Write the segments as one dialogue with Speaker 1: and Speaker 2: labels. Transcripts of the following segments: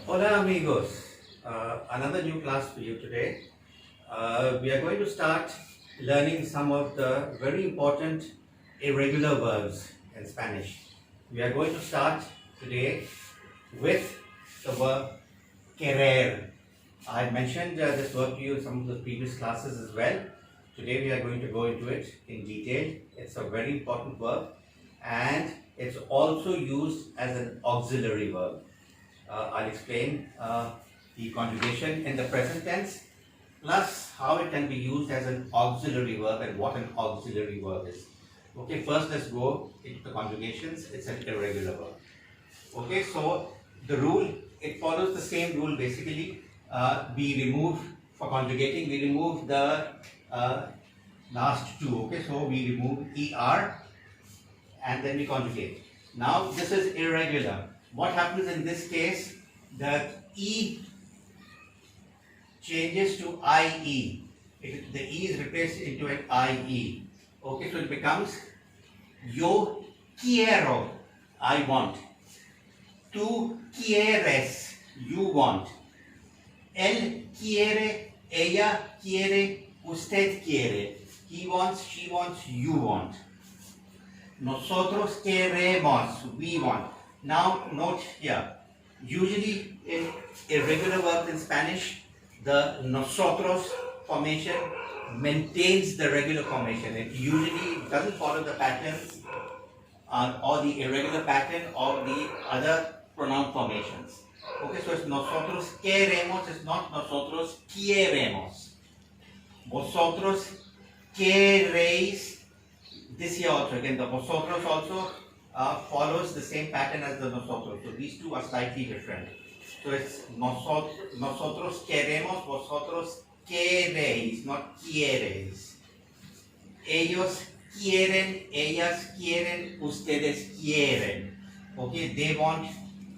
Speaker 1: Hola amigos, another new class for you today. We are going to start learning some of the very important irregular verbs in Spanish. We are going to start today with the verb querer. I had mentioned this verb to you in some of the previous classes as well. Today we are going to go into it in detail. It's a very important verb and it's also used as an auxiliary verb. I'll explain the conjugation in the present tense plus how it can be used as an auxiliary verb and what an auxiliary verb is. Okay, first let's go into the conjugations. It's an irregular verb. Okay, so the rule, it follows the same rule basically. We remove, for conjugating, we remove the last two. Okay, so we remove ER and then we conjugate. Now this is irregular. What happens in this case? That E changes to IE. The E is replaced into an IE. Okay, so it becomes yo quiero, I want. Tú quieres, you want. Él quiere, ella quiere, usted quiere. He wants, she wants, you want. Nosotros queremos, we want. Now note here, usually in irregular verbs in Spanish, the nosotros formation maintains the regular formation. It usually doesn't follow the patterns or the irregular pattern of the other pronoun formations. Okay, so it's nosotros queremos, it's not nosotros queremos. Vosotros queréis. This here also, again, the vosotros also follows the same pattern as the nosotros. So these two are slightly different. So it's nosotros queremos, vosotros queréis, not quieres. Ellos quieren, ellas quieren, ustedes quieren. Okay, they want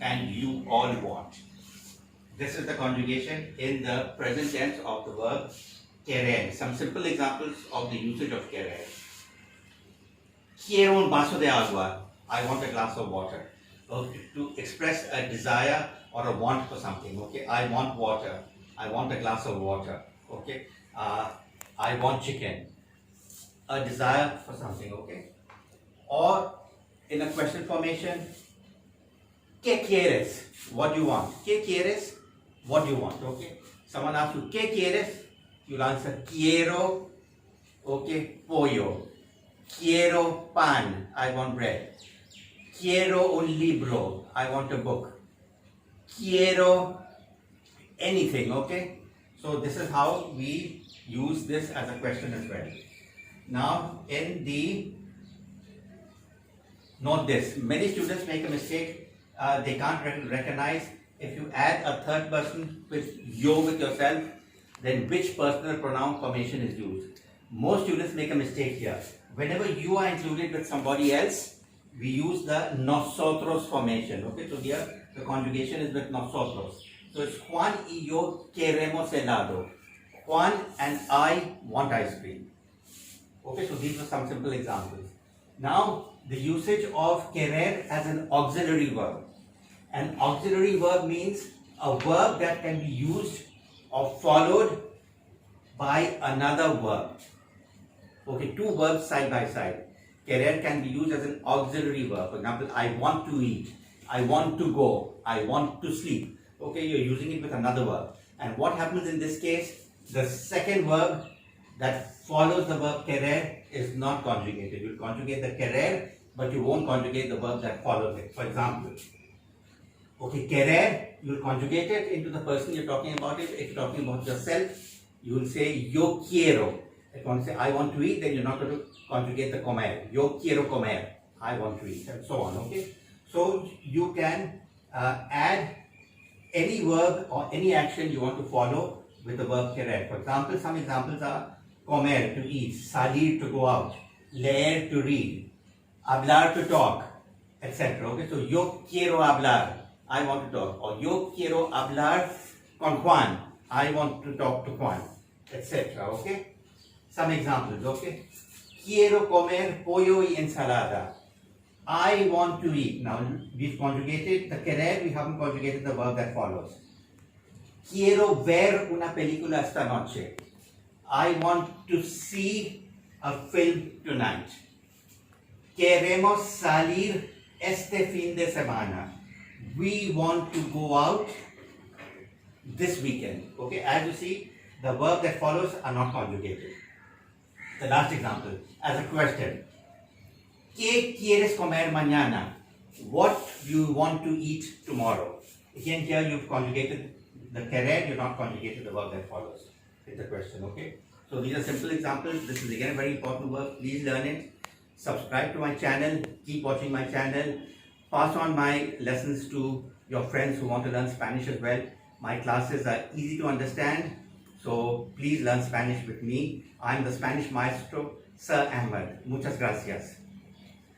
Speaker 1: and you all want. This is the conjugation in the present tense of the verb querer. Some simple examples of the usage of querer. Quiero un vaso de agua. I want a glass of water. Okay, to express a desire or a want for something. Okay, I want water. I want a glass of water. Okay, I want chicken. A desire for something. Okay, or in a question formation, ¿qué quieres? What do you want? ¿Qué quieres? What do you want? Okay, someone asks you, ¿qué quieres? You'll answer, quiero, okay, pollo. Quiero pan, I want bread. Quiero un libro, I want a book. Quiero anything, okay? So this is how we use this as a question as well. Now note this, many students make a mistake, they can't recognize if you add a third person with yo with yourself, then which personal pronoun formation is used. Most students make a mistake here. Whenever you are included with somebody else, we use the nosotros formation. Okay, so here the conjugation is with nosotros. So it's Juan y yo queremos helado. Juan and I want ice cream. Okay, so these are some simple examples. Now the usage of querer as an auxiliary verb. An auxiliary verb means a verb that can be used or followed by another verb. Okay, two verbs side by side. Querer can be used as an auxiliary verb. For example, I want to eat, I want to go, I want to sleep. Okay, you're using it with another verb. And what happens in this case? The second verb that follows the verb querer is not conjugated. You'll conjugate the querer, but you won't conjugate the verb that follows it. For example, okay, querer, you'll conjugate it into the person you're talking about it. If you're talking about yourself, you will say yo quiero. If you want to say I want to eat, then you're not going to conjugate the comer. Yo quiero comer. I want to eat, and so on. Okay. So you can add any verb or any action you want to follow with the verb querer. For example, some examples are comer, to eat, salir, to go out, leer, to read, hablar, to talk, etc. Okay. So yo quiero hablar. I want to talk. Or yo quiero hablar con Juan. I want to talk to Juan, etc. Okay. Some examples, okay? Quiero comer pollo y ensalada. I want to eat. Now we've conjugated the querer, we haven't conjugated the verb that follows. Quiero ver una película esta noche. I want to see a film tonight. Queremos salir este fin de semana. We want to go out this weekend. Okay, as you see, the verb that follows are not conjugated. The last example, as a question. ¿Qué quieres comer mañana? What do you want to eat tomorrow? Again, here you've conjugated the querer, you've not conjugated the verb that follows. It's a question, okay? So these are simple examples. This is again a very important verb. Please learn it. Subscribe to my channel. Keep watching my channel. Pass on my lessons to your friends who want to learn Spanish as well. My classes are easy to understand. So please learn Spanish with me. I'm the Spanish maestro, Sir Ahmed. Muchas gracias.